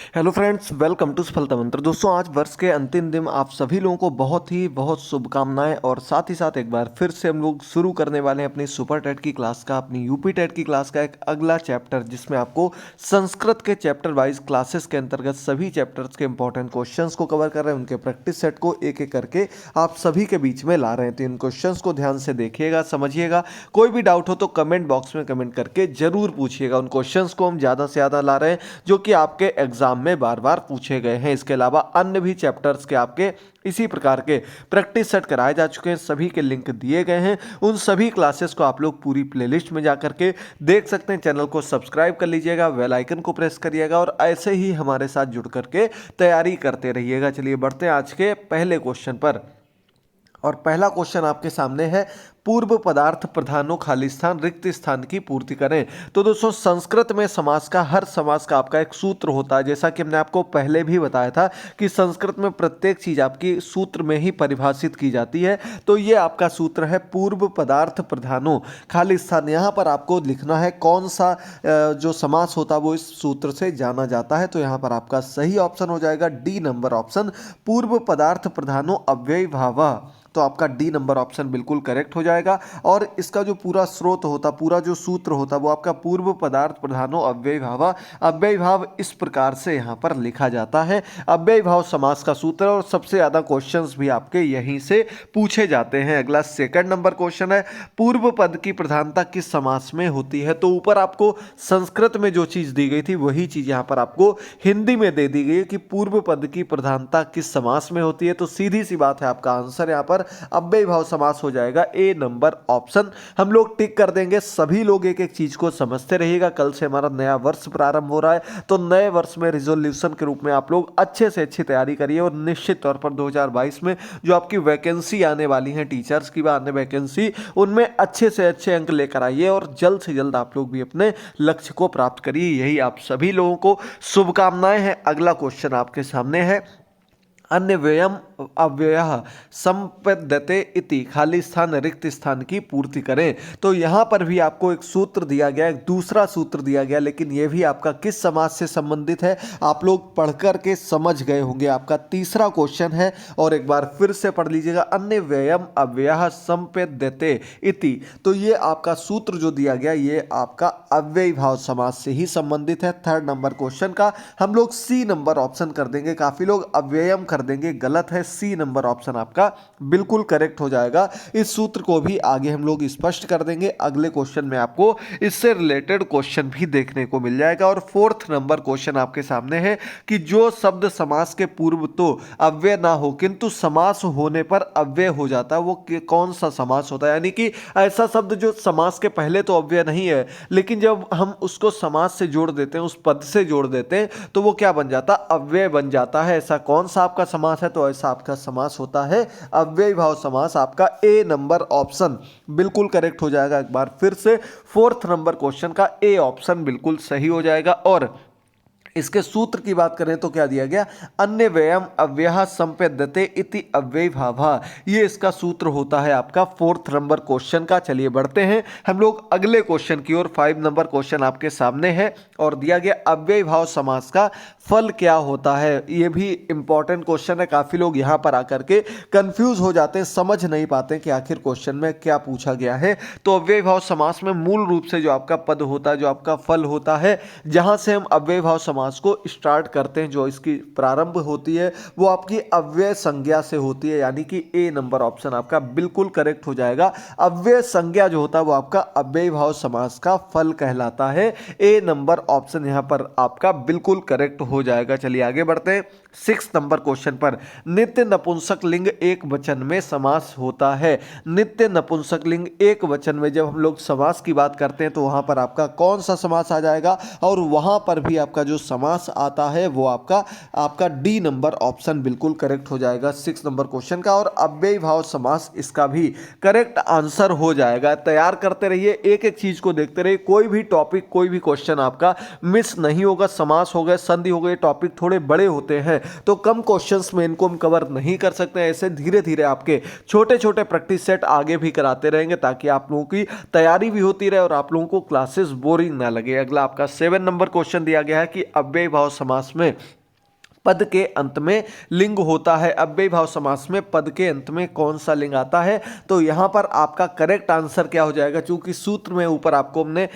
Hello friends, welcome to सफलता मंत्र। दोस्तों, आज वर्ष के अंतिम दिन आप सभी लोगों को बहुत शुभकामनाएं। और साथ ही साथ एक बार फिर से हम लोग शुरू करने वाले हैं अपनी सुपर टेट की क्लास का, अपनी यूपी टेट की क्लास का एक अगला चैप्टर, जिसमें आपको संस्कृत के चैप्टर वाइज क्लासेस के अंतर्गत सभी चैप्टर्स के इंपॉर्टेंट क्वेश्चंस को कवर कर रहे हैं। उनके प्रैक्टिस सेट को एक एक करके आप सभी के बीच में ला रहे हैं। तो इन क्वेश्चंस को ध्यान से देखिएगा, समझिएगा। कोई भी डाउट हो तो कमेंट बॉक्स में कमेंट करके जरूर पूछिएगा। उन क्वेश्चंस को हम ज़्यादा से ज़्यादा ला रहे हैं जो कि आपके एग्जाम में बार बार पूछे गए हैं। इसके अलावा अन्य भी चैप्टर्स के आपके इसी प्रकार के प्रैक्टिस सेट कराए जा चुके हैं, सभी के लिंक दिए गए हैं। उन सभी क्लासेस को आप लोग पूरी प्लेलिस्ट में जाकर के देख सकते हैं। चैनल को सब्सक्राइब कर लीजिएगा, बेल आइकन को प्रेस करिएगा और ऐसे ही हमारे साथ जुड़ करके तैयारी करते रहिएगा। चलिए बढ़ते हैं आज के पहले क्वेश्चन पर। और पहला क्वेश्चन आपके सामने है, पूर्व पदार्थ प्रधानो खाली स्थान रिक्त स्थान की पूर्ति करें। तो दोस्तों, संस्कृत में समास का, हर समास का आपका एक सूत्र होता है। जैसा कि हमने आपको पहले भी बताया था कि संस्कृत में प्रत्येक चीज आपकी सूत्र में ही परिभाषित की जाती है। तो ये आपका सूत्र है, पूर्व पदार्थ प्रधानो खाली स्थान। यहाँ पर आपको लिखना है कौन सा जो समास होता है वो इस सूत्र से जाना जाता है। तो यहाँ पर आपका सही ऑप्शन हो जाएगा डी नंबर ऑप्शन, पूर्व पदार्थ प्रधानो अव्ययी भावः। तो आपका डी नंबर ऑप्शन बिल्कुल करेक्ट हो जाएगा। और इसका जो पूरा स्रोत होता, पूरा जो सूत्र होता, वो आपका पूर्व पदार्थ प्रधानो अव्ययी भावः। अव्ययी भाव इस प्रकार से यहाँ पर लिखा जाता है। अव्ययी भाव समास का सूत्र, और सबसे ज्यादा क्वेश्चंस भी आपके यहीं से पूछे जाते हैं। अगला सेकंड नंबर क्वेश्चन है, पूर्व पद की प्रधानता किस समास में होती है। तो ऊपर आपको संस्कृत में जो चीज दी गई थी वही चीज यहाँ पर आपको हिंदी में दे दी गई है कि पूर्व पद की प्रधानता किस समास में होती है। तो सीधी सी बात है, आपका आंसर यहाँ पर अव्ययी भाव समास हो जाएगा, ए नंबर ऑप्शन। हम लोग टिक कर देंगे। सभी लोग एक एक चीज को समझते रहिएगा। कल से हमारा नया वर्ष प्रारंभ हो रहा है, तो नए वर्ष में रिजोल्यूशन के रूप में आप लोग अच्छे से अच्छी तैयारी करिए। और निश्चित तौर पर 2022 में जो आपकी वैकेंसी आने वाली है, टीचर्स की अन्य वैकेंसी, उनमें अच्छे से अच्छे अंक लेकर आइए और जल्द से जल्द आप लोग भी अपने लक्ष्य को प्राप्त करिए। यही आप सभी लोगों को शुभकामनाएं हैं। अगला क्वेश्चन आपके सामने है, अन्य व्ययम अव्ययः संपद्यते इति खाली स्थान रिक्त स्थान की पूर्ति करें। तो यहां पर भी आपको एक सूत्र दिया गया, एक दूसरा सूत्र दिया गया, लेकिन यह भी आपका किस समास से संबंधित है आप लोग पढ़कर के समझ गए होंगे। आपका तीसरा क्वेश्चन है, और एक बार फिर से पढ़ लीजिएगा, अन्य व्ययम अव्ययः संपद्यते इति। तो ये आपका सूत्र जो दिया गया, ये आपका अव्ययी भाव समास से ही संबंधित है। थर्ड नंबर क्वेश्चन का हम लोग सी नंबर ऑप्शन कर देंगे। काफी लोग अव्ययम कर देंगे, गलत है। सी नंबर ऑप्शन आपका बिल्कुल करेक्ट हो जाएगा। इस सूत्र को भी आगे हम लोग स्पष्ट कर देंगे। अगले क्वेश्चन में आपको इससे रिलेटेड क्वेश्चन भी देखने को मिल जाएगा। और फोर्थ नंबर क्वेश्चन आपके सामने है कि जो शब्द समास के पूर्व तो अव्यय ना हो किंतु समास होने पर अव्यय हो जाता है, वो कौन सा समास होता है। यानी कि ऐसा शब्द जो समास के पहले तो अव्यय नहीं है, लेकिन जब हम उसको समास से जोड़ देते हैं, उस पद से जोड़ देते हैं, तो वो क्या बन जाता है, अव्यय बन जाता है। ऐसा कौन सा आपका समास है। तो ऐसा आपका समास होता है अव्ययी भाव समास। आपका ए नंबर ऑप्शन बिल्कुल करेक्ट हो जाएगा। एक बार फिर से फोर्थ नंबर क्वेश्चन का ए ऑप्शन बिल्कुल सही हो जाएगा। और इसके सूत्र की बात करें तो क्या दिया गया, अन्य व्ययम अव्ययः संपद्यते इति अव्ययी भावः। ये इसका सूत्र होता है आपका फोर्थ नंबर क्वेश्चन का। चलिए बढ़ते हैं हम लोग अगले क्वेश्चन की ओर। 5 नंबर क्वेश्चन आपके सामने है, और दिया गया अव्ययी भाव समास का फल क्या होता है। ये भी इंपॉर्टेंट क्वेश्चन है। काफी लोग यहां पर आकर के कंफ्यूज हो जाते हैं, समझ नहीं पाते कि आखिर क्वेश्चन में क्या पूछा गया है। तो अव्ययी भाव समास में मूल रूप से जो आपका पद होता है, जो आपका फल होता है, जहां से हम अव्ययी भाव समास को स्टार्ट करते हैं, जो इसकी प्रारंभ होती है, वो आपकी अव्यय संज्ञा से होती है। यानी कि ए नंबर ऑप्शन आपका बिल्कुल करेक्ट हो जाएगा। अव्यय संज्ञा जो होता है वो आपका अव्ययी भाव समास का फल कहलाता है। ए नंबर ऑप्शन यहां पर आपका बिल्कुल करेक्ट हो जाएगा। चलिए आगे बढ़ते हैं 6 नंबर क्वेश्चन पर। नित्य नपुंसक लिंग एक वचन में समास होता है। नित्य नपुंसक लिंग एक वचन में जब हम लोग समास की बात करते हैं, तो वहां पर आपका कौन सा समास आ जाएगा। और वहां पर भी आपका जो समास आता है वो आपका डी नंबर ऑप्शन बिल्कुल करेक्ट हो जाएगा 6 नंबर क्वेश्चन का। और अव्ययी भाव समास इसका भी करेक्ट आंसर हो जाएगा। तैयार करते रहिए, एक एक चीज को देखते रहिए। कोई भी टॉपिक, कोई भी क्वेश्चन आपका मिस नहीं होगा। समास हो गए, संधि हो गए, टॉपिक थोड़े बड़े होते हैं, तो कम क्वेश्चंस में इनको हम कवर नहीं कर सकते। ऐसे धीरे धीरे आपके छोटे छोटे प्रैक्टिस सेट आगे भी कराते रहेंगे, ताकि आप लोगों की तैयारी भी होती रहे और आप लोगों को क्लासेस बोरिंग ना लगे। अगला आपका 7 नंबर क्वेश्चन दिया गया है कि अव्ययी भाव समास में पद के अंत में लिंग होता है। अव्ययी भाव समास में पद के अंत में कौन सा लिंग आता है? तो यहाँ पर आपका करेक्ट आंसर क्या हो जाएगा? चूंकि सूत्र में ऊपर आपको हमने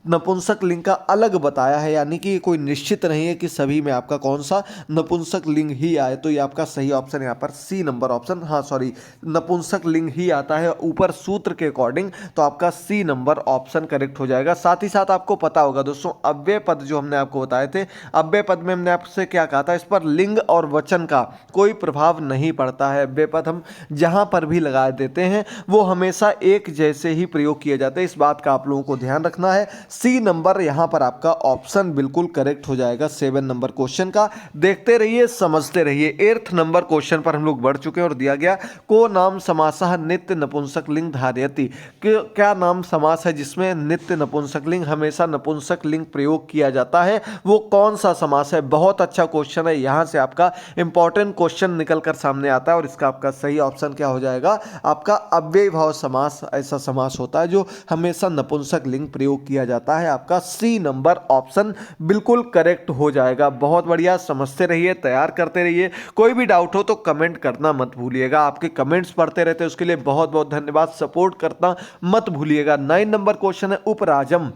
नपुंसक लिंग का अलग बताया है, यानी कि कोई निश्चित नहीं है कि सभी में आपका कौन सा नपुंसक लिंग ही आए। तो ये आपका सही ऑप्शन यहाँ पर सी नंबर ऑप्शन, हाँ सॉरी, नपुंसक लिंग ही आता है ऊपर सूत्र के अकॉर्डिंग, तो आपका सी नंबर ऑप्शन करेक्ट हो जाएगा। साथ ही साथ आपको पता होगा दोस्तों, अव्यय पद जो हमने आपको बताए थे, अव्यय पद में हमने आपसे क्या कहा था, इस पर लिंग और वचन का कोई प्रभाव नहीं पड़ता है। अव्यय पद हम जहां पर भी लगा देते हैं वो हमेशा एक जैसे ही प्रयोग किए जाते हैं। इस बात का आप लोगों को ध्यान रखना है। सी नंबर यहां पर आपका ऑप्शन बिल्कुल करेक्ट हो जाएगा 7 नंबर क्वेश्चन का। देखते रहिए, समझते रहिए। 8th नंबर क्वेश्चन पर हम लोग बढ़ चुके हैं और दिया गया को नाम समासः नित्य नपुंसक लिंग धारयति। क्या नाम समास है जिसमें नित्य नपुंसक लिंग, हमेशा नपुंसक लिंग प्रयोग किया जाता है, वो कौन सा समास है? बहुत अच्छा क्वेश्चन है। यहां से आपका इंपॉर्टेंट क्वेश्चन निकल कर सामने आता है और इसका आपका सही ऑप्शन क्या हो जाएगा? आपका अव्ययी भाव समास ऐसा समास होता है जो हमेशा नपुंसक लिंग प्रयोग किया जाता है। आपका सी नंबर ऑप्शन बिल्कुल करेक्ट हो जाएगा। बहुत बढ़िया, समझते रहिए, तैयार करते रहिए। कोई भी डाउट हो तो कमेंट करना मत भूलिएगा। आपके कमेंट्स पढ़ते रहते हैं, उसके लिए बहुत बहुत धन्यवाद। सपोर्ट करना मत भूलिएगा। 9 नंबर क्वेश्चन है, उपराजम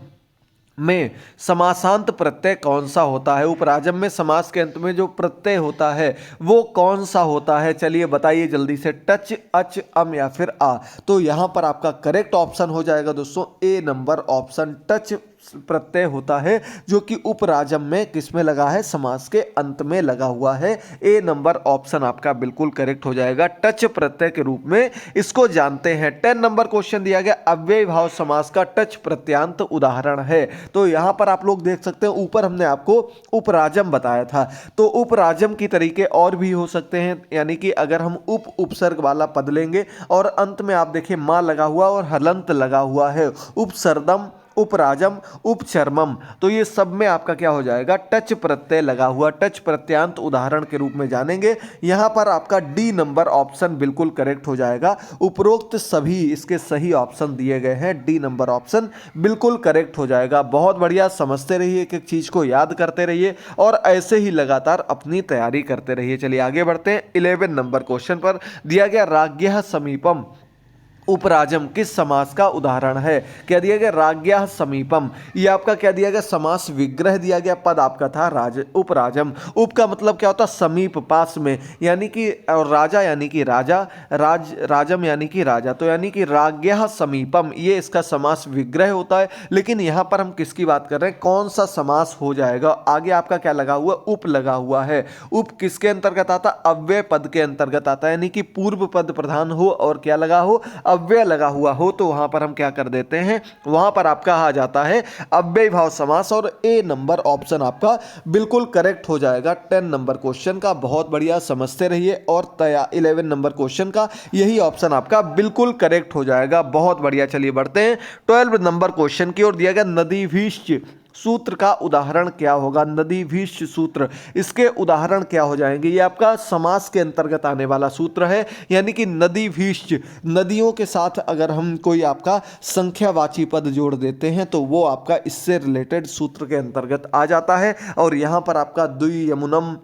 में समासांत प्रत्यय कौन सा होता है? उपराजम में समास के अंत में जो प्रत्यय होता है वो कौन सा होता है? चलिए बताइए जल्दी से। टच, अच, अम या फिर आ? तो यहां पर आपका करेक्ट ऑप्शन हो जाएगा दोस्तों ए नंबर ऑप्शन। टच प्रत्यय होता है जो कि उपराजम में किसमें लगा है? समास के अंत में लगा हुआ है। ए नंबर ऑप्शन आपका बिल्कुल करेक्ट हो जाएगा। टच प्रत्यय के रूप में इसको जानते हैं। 10 नंबर क्वेश्चन दिया गया, अव्ययी भाव समास का टच प्रत्यांत उदाहरण है। तो यहां पर आप लोग देख सकते हैं, ऊपर हमने आपको उपराजम बताया था, तो उपराजम की तरीके और भी हो सकते हैं। यानी कि अगर हम उपसर्ग वाला पद लेंगे और अंत में आप देखिए मां लगा हुआ और हलंत लगा हुआ है, उपसर्दम, उपराजम, उपचर्मम, तो ये सब में आपका क्या हो जाएगा? टच प्रत्यय लगा हुआ। टच प्रत्यांत उदाहरण के रूप में जानेंगे। यहां पर आपका डी नंबर ऑप्शन बिल्कुल करेक्ट हो जाएगा। उपरोक्त सभी इसके सही ऑप्शन दिए गए हैं, डी नंबर ऑप्शन बिल्कुल करेक्ट हो जाएगा। बहुत बढ़िया, समझते रहिए, एक एक चीज को याद करते रहिए और ऐसे ही लगातार अपनी तैयारी करते रहिए। चलिए आगे बढ़ते हैं। 11 नंबर क्वेश्चन पर दिया गया, राज्ञः समीपम उपराजम किस समास का उदाहरण है? क्या दिया गया? राज्ञः समीपम। ये आपका क्या दिया गया? समास विग्रह दिया गया। पद आपका था उपराजम। उप का मतलब क्या होता है? समीप, पास में, यानी कि, और राजा यानी कि राजा, राजम यानी कि राजा, तो यानी कि राज्ञः समीपम ये इसका समास विग्रह होता है। लेकिन यहां पर हम किसकी बात कर रहे हैं? कौन सा समास हो जाएगा? आगे आपका क्या लगा हुआ? उप लगा हुआ है। उप किसके अंतर्गत आता? अव्यय पद के अंतर्गत आता है, यानी कि पूर्व पद प्रधान हो और क्या लगा हो? अव्यय लगा हुआ हो। तो वहां पर हम क्या कर देते हैं? वहां पर आपका आ जाता है अव्ययी भाव समास और ए नंबर ऑप्शन आपका बिल्कुल करेक्ट हो जाएगा 10 नंबर क्वेश्चन का। बहुत बढ़िया, समझते रहिए और 11 नंबर क्वेश्चन का यही ऑप्शन आपका बिल्कुल करेक्ट हो जाएगा। बहुत बढ़िया, चलिए बढ़ते हैं 12 नंबर क्वेश्चन की ओर। दिया गया, नदीभीष्ट सूत्र का उदाहरण क्या होगा? नदीभीष्ट सूत्र, इसके उदाहरण क्या हो जाएंगे? ये आपका समास के अंतर्गत आने वाला सूत्र है, यानी कि नदीभीष्ट, नदियों के साथ अगर हम कोई आपका संख्यावाची पद जोड़ देते हैं तो वो आपका इससे रिलेटेड सूत्र के अंतर्गत आ जाता है। और यहां पर आपका द्वि यमुनम,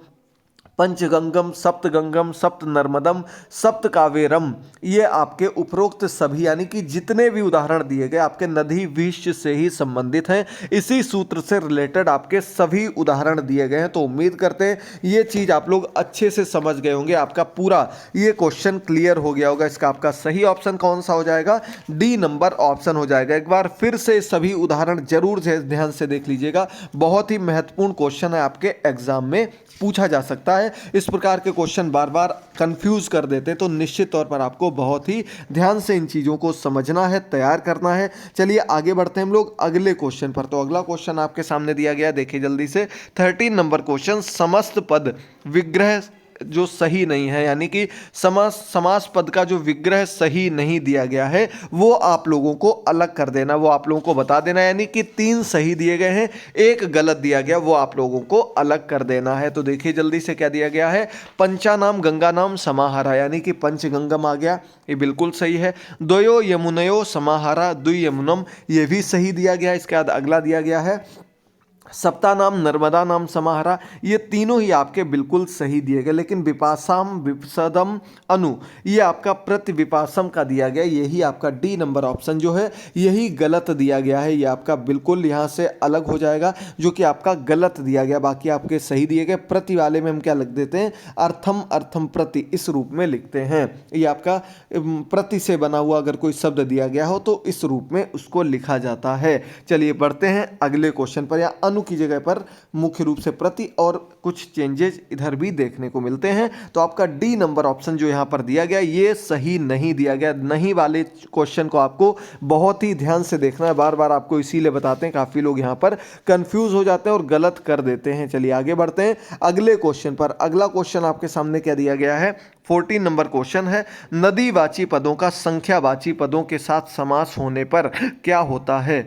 पंचगंगम, सप्तगंगम, सप्त नर्मदम, सप्त कावेरम, ये आपके उपरोक्त सभी यानी कि जितने भी उदाहरण दिए गए आपके नदी विश्व से ही संबंधित हैं। इसी सूत्र से रिलेटेड आपके सभी उदाहरण दिए गए हैं। तो उम्मीद करते हैं ये चीज आप लोग अच्छे से समझ गए होंगे। आपका पूरा ये क्वेश्चन क्लियर हो गया होगा। इसका आपका सही ऑप्शन कौन सा हो जाएगा? डी नंबर ऑप्शन हो जाएगा। एक बार फिर से सभी उदाहरण जरूर ध्यान से देख लीजिएगा। बहुत ही महत्वपूर्ण क्वेश्चन है, आपके एग्जाम में पूछा जा सकता है। इस प्रकार के क्वेश्चन बार बार कंफ्यूज कर देते, तो निश्चित तौर पर आपको बहुत ही ध्यान से इन चीज़ों को समझना है, तैयार करना है। चलिए आगे बढ़ते हैं हम लोग अगले क्वेश्चन पर। तो अगला क्वेश्चन आपके सामने दिया गया, देखिए जल्दी से। 13 नंबर क्वेश्चन, समस्त पद विग्रह जो सही नहीं है, यानी कि समास पद का जो विग्रह सही नहीं दिया गया है वो आप लोगों को अलग कर देना, वो आप लोगों को बता देना। यानी कि 3 सही दिए गए हैं, 1 गलत दिया गया, वो आप लोगों को अलग कर देना है। तो देखिए जल्दी से क्या दिया गया है? पंचानाम गंगानाम समाहारा, यानी कि पंचगंगम आ गया, ये बिल्कुल सही है। द्वयो यमुनयो समाहारा द्वि यमुनम, ये भी सही दिया गया। इसके बाद अगला दिया गया है सप्ताह नाम, नर्मदा नाम समाहरा, ये तीनों ही आपके बिल्कुल सही दिए गए। लेकिन विपासाम विपसदम अनु, ये आपका प्रतिविपासम का दिया गया, यही आपका डी नंबर ऑप्शन जो है यही गलत दिया गया है। ये आपका बिल्कुल यहाँ से अलग हो जाएगा, जो कि आपका गलत दिया गया। बाकी आपके सही दिए गए। प्रति वाले में हम क्या लिख देते हैं, अर्थम अर्थम प्रति, इस रूप में लिखते हैं। ये आपका प्रति से बना हुआ अगर कोई शब्द दिया गया हो तो इस रूप में उसको लिखा जाता है। चलिए बढ़ते हैं अगले क्वेश्चन पर। या अनु की जगह पर मुख्य रूप से प्रति और कुछ चेंजेस इधर भी देखने को मिलते हैं। तो आपका डी नंबर ऑप्शन जो यहां पर दिया गया ये सही नहीं दिया गया। नहीं वाले क्वेश्चन को आपको बहुत ही ध्यान से देखना है। बार बार आपको इसीलिए बताते हैं, काफी लोग यहां पर कंफ्यूज हो जाते हैं और गलत कर देते हैं। चलिए आगे बढ़ते हैं अगले क्वेश्चन पर। अगला क्वेश्चन आपके सामने क्या दिया गया है, 14 नंबर क्वेश्चन है, नदीवाची पदों का संख्यावाची पदों के साथ समास होने पर क्या होता है।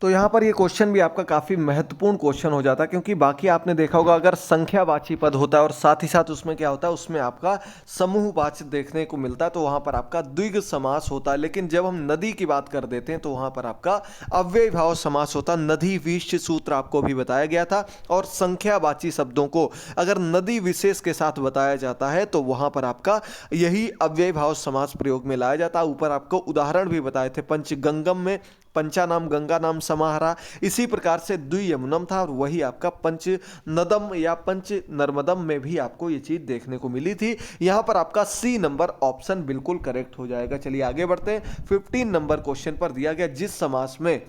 तो यहाँ पर ये क्वेश्चन भी आपका काफ़ी महत्वपूर्ण क्वेश्चन हो जाता है, क्योंकि बाकी आपने देखा होगा अगर संख्यावाची पद होता है और साथ ही साथ उसमें क्या होता है, उसमें आपका समूहवाची देखने को मिलता है, तो वहाँ पर आपका द्विग समास होता है। लेकिन जब हम नदी की बात कर देते हैं तो वहाँ पर आपका अव्ययीभाव समास होता है। नदी विशिष्ट सूत्र आपको भी बताया गया था। और संख्यावाची शब्दों को अगर नदी विशेष के साथ बताया जाता है तो वहाँ पर आपका यही अव्ययीभाव समास प्रयोग में लाया जाता है। ऊपर आपको उदाहरण भी बताए थे, पंचगंगम में पंचा नाम गंगा नाम समाहरा, इसी प्रकार से द्वियमुनम था, और वही आपका पंच नदम या पंच नर्मदम में भी आपको ये चीज देखने को मिली थी। यहां पर आपका सी नंबर ऑप्शन बिल्कुल करेक्ट हो जाएगा। चलिए आगे बढ़ते हैं। 15 नंबर क्वेश्चन पर दिया गया, जिस समास में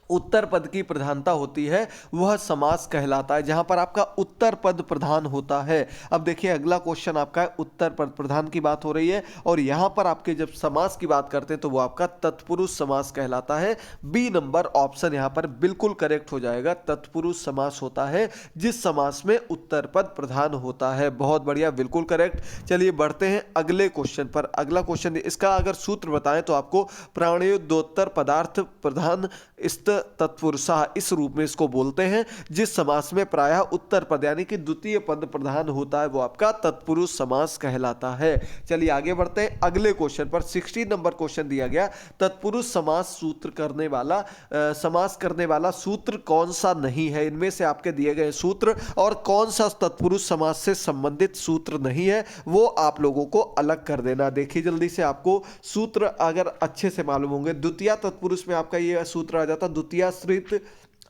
उत्तर पद की प्रधानता होती है वह समास कहलाता है। जहां पर आपका उत्तर पद प्रधान होता है। अब देखिए अगला क्वेश्चन आपका है, उत्तर पद प्रधान की बात हो रही है, और यहां पर आपके जब समास की बात करते हैं तो वो आपका तत्पुरुष समास कहलाता है। बी नंबर ऑप्शन यहां पर बिल्कुल करेक्ट हो जाएगा। तत्पुरुष समास होता है जिस समास में उत्तर पद प्रधान होता है। बहुत बढ़िया, बिल्कुल करेक्ट। चलिए बढ़ते हैं अगले क्वेश्चन पर। अगला क्वेश्चन, इसका अगर सूत्र बताएं तो आपको प्राणयोदोत्तर पदार्थ प्रधान इस्त तत्पुरुषा, इस रूप में इसको बोलते हैं। जिस समास में प्रायः उत्तर पद यानी कि द्वितीय पद प्रधान होता है वो आपका तत्पुरुष समास कहलाता है। चलिए आगे बढ़ते हैं अगले क्वेश्चन पर। 16 नंबर क्वेश्चन दिया गया, तत्पुरुष समास सूत्र करने वाला समास करने वाला सूत्र कौन सा नहीं है। इनमें से आपके दिए गए सूत्र और कौन सा तत्पुरुष समास से संबंधित सूत्र नहीं है वो आप लोगों को अलग कर देना। देखिए जल्दी से, आपको सूत्र अगर अच्छे से मालूम होंगे, द्वितीय तत्पुरुष में आपका ये सूत्र आ जाता, द्वितीयाश्रित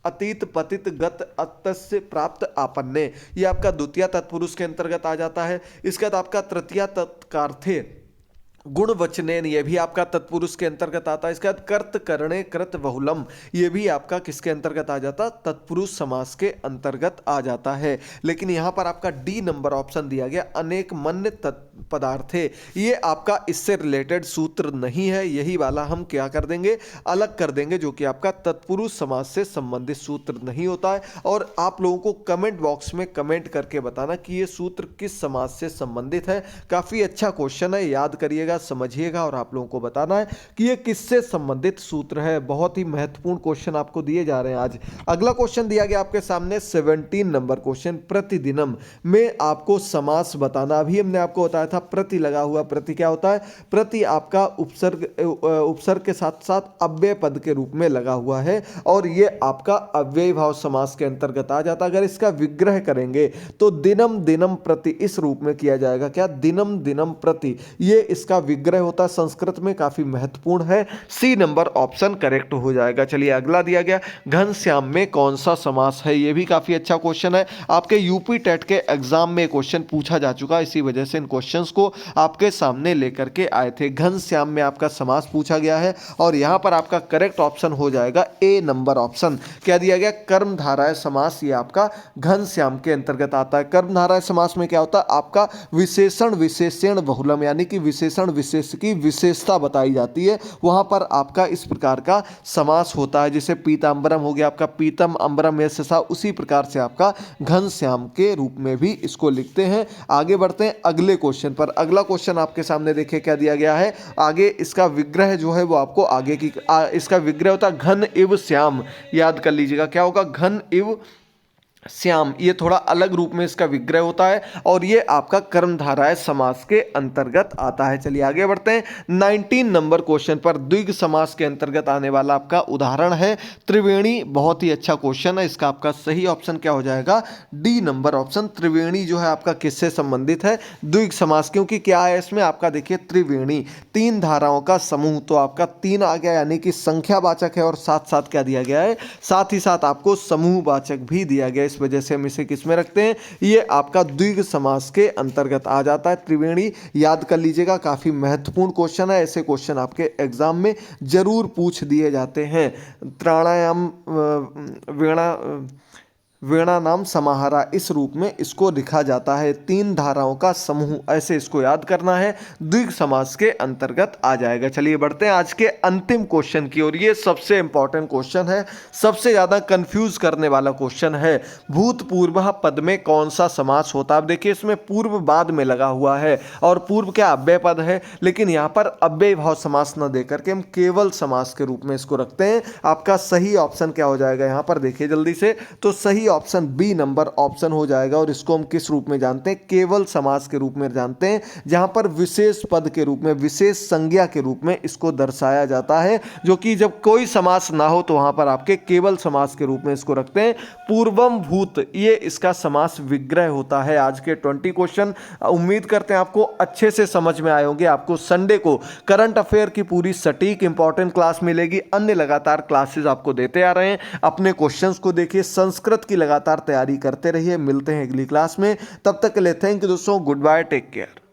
अतीत पतित गत अतस्य प्राप्त आपन्ने, ये आपका द्वितीय तत्पुरुष के अंतर्गत आ जाता है। इसके बाद आपका तृतीय तत्कार्थे गुण वचनेन, ये भी आपका तत्पुरुष के अंतर्गत आता है। इसके बाद कर्त करणे कृत बहुलम, ये भी आपका किसके अंतर्गत आ जाता, तत्पुरुष समास के अंतर्गत आ जाता है। लेकिन यहां पर आपका डी नंबर ऑप्शन दिया गया, अनेक मन्य पदार्थे, ये आपका इससे रिलेटेड सूत्र नहीं है। यही वाला हम क्या कर देंगे, अलग कर देंगे, जो कि आपका तत्पुरुष समास से संबंधित सूत्र नहीं होता है। और आप लोगों को कमेंट बॉक्स में कमेंट करके बताना कि ये सूत्र किस समास से संबंधित है। काफी अच्छा क्वेश्चन है, याद करिएगा, समझिएगा और आप लोगों को बताना है कि ये किससे संबंधित सूत्र है। बहुत ही महत्वपूर्ण क्वेश्चन आपको दिए जा रहे हैं आज। अगला क्वेश्चन दिया गया आपके सामने 17 नंबर क्वेश्चन, प्रतिदिनम में आपको समास बताना। अभी हमने आपको बताया था प्रति लगा हुआ, प्रति क्या होता है, प्रति आपका उपसर्ग के साथ साथ अव्यय पद के रूप में लगा हुआ है और ये आपका अव्ययी भाव समास के अंतर्गत आ जाता है। अगर इसका विग्रह करेंगे तो दिनम दिनम प्रति इस रूप में किया जाएगा। क्या, दिनम दिनम प्रति, ये इसका विग्रह होता है। संस्कृत में काफी महत्वपूर्ण है। सी नंबर ऑप्शन करेक्ट हो जाएगा। चलिए अगला दिया गया, घनश्याम में कौन सा समास है। यह भी काफी अच्छा क्वेश्चन है। आपके यूपी टेट के एग्जाम में क्वेश्चन पूछा जा चुका है, इसी वजह से इन क्वेश्चंस को आपके सामने लेकर के आए थे। घनश्याम में आपका समास पूछा गया है और यहां पर आपका करेक्ट ऑप्शन हो जाएगा ए नंबर ऑप्शन। क्या दिया गया, कर्मधारय समास, ये आपका घनश्याम के अंतर्गत आता है। कर्मधारय समास में क्या होता है, आपका विशेषण विशेषण बहुलम यानी कि विशेषण विशेष की विशेषता बताई जाती है। वहां पर आपका इस प्रकार का समास होता है। जैसे पीतांबरम हो गया आपका, पीतम अंबरम यशसा, उसी प्रकार से आपका घनश्याम के रूप में भी इसको लिखते हैं। आगे बढ़ते हैं अगले क्वेश्चन पर। अगला क्वेश्चन आपके सामने देखिए क्या दिया गया है। आगे इसका विग्रह जो है वो आपको आगे की इसका विग्रह होता है घन इव श्याम। याद कर लीजिएगा क्या होगा, घन इव श्याम, ये थोड़ा अलग रूप में इसका विग्रह होता है और ये आपका कर्मधारय समास के अंतर्गत आता है। चलिए आगे बढ़ते हैं। 19 नंबर क्वेश्चन पर द्विग समास के अंतर्गत आने वाला आपका उदाहरण है त्रिवेणी। बहुत ही अच्छा क्वेश्चन है। इसका आपका सही ऑप्शन क्या हो जाएगा? D number option. त्रिवेणी जो है आपका किससे संबंधित है? द्विग समास। क्योंकि क्या है इसमें आपका, देखिए त्रिवेणी तीन धाराओं का समूह, तो आपका तीन आ गया यानी कि संख्यावाचक है और साथ साथ क्या दिया गया है? साथ ही साथ आपको समूहवाचक भी दिया गया। इस वजह से हम इसे किस में रखते हैं? ये आपका द्विग समास के अंतर्गत आ जाता है। त्रिवेणी याद कर लीजिएगा, काफी महत्वपूर्ण क्वेश्चन है। ऐसे क्वेश्चन आपके एग्जाम में जरूर पूछ दिए जाते हैं। त्राणायाम वेणा वेणा नाम समाहारा, इस रूप में इसको लिखा जाता है। तीन धाराओं का समूह, ऐसे इसको याद करना है, द्विग समास के अंतर्गत आ जाएगा। चलिए बढ़ते हैं आज के अंतिम क्वेश्चन की ओर। ये सबसे इंपॉर्टेंट क्वेश्चन है, सबसे ज्यादा कंफ्यूज करने वाला क्वेश्चन है। भूतपूर्व पद में कौन सा समास होता है? अब देखिए इसमें पूर्व बाद में लगा हुआ है और पूर्व क्या अव्यय पद है, लेकिन यहाँ पर अव्यय भाव समास न देकर के हम केवल समास के रूप में इसको रखते हैं। आपका सही ऑप्शन क्या हो जाएगा यहाँ पर? देखिए जल्दी से, तो सही ऑप्शन बी नंबर ऑप्शन हो जाएगा। और इसको हम किस रूप में जानते हैं? केवल समास के रूप में जानते हैं, जहां पर विशेष पद के रूप में, विशेष संज्ञा के रूप में इसको दर्शाया जाता है। जो कि जब कोई समास ना हो तो वहां पर आपके केवल समास के रूप में इसको रखते हैं। पूर्वम भूत, ये इसका समास विग्रह होता है। आज के 20 क्वेश्चन उम्मीद करते हैं आपको अच्छे से समझ में आए होंगे। आपको संडे को करंट अफेयर की पूरी सटीक इंपॉर्टेंट क्लास मिलेगी। अन्य लगातार क्लासेस आपको देते आ रहे हैं। अपने क्वेश्चंस को देखिए, संस्कृत की लगातार तैयारी करते रहिए। मिलते हैं अगली क्लास में, तब तक के लिए थैंक यू दोस्तों, गुड बाय, टेक केयर।